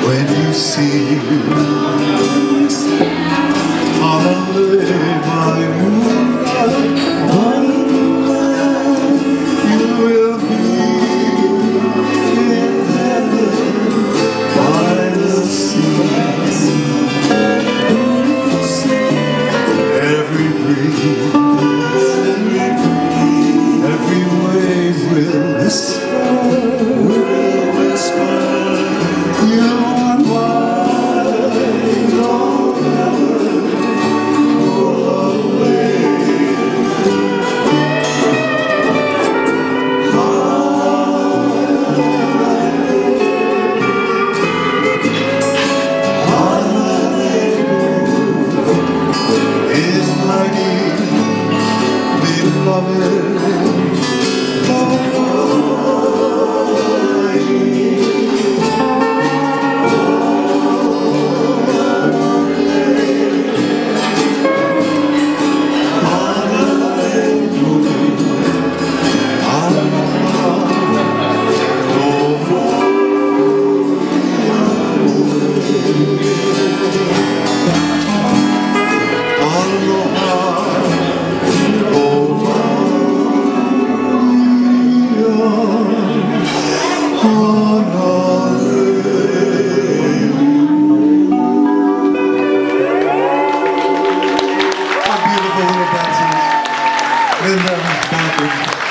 When you see hallelujah, my moonlight, you will be in heaven by the sea. Every breeze, every wave will whisper, you are mine, don't ever go away. Hallelujah is mighty, beloved. Linda Baldwin.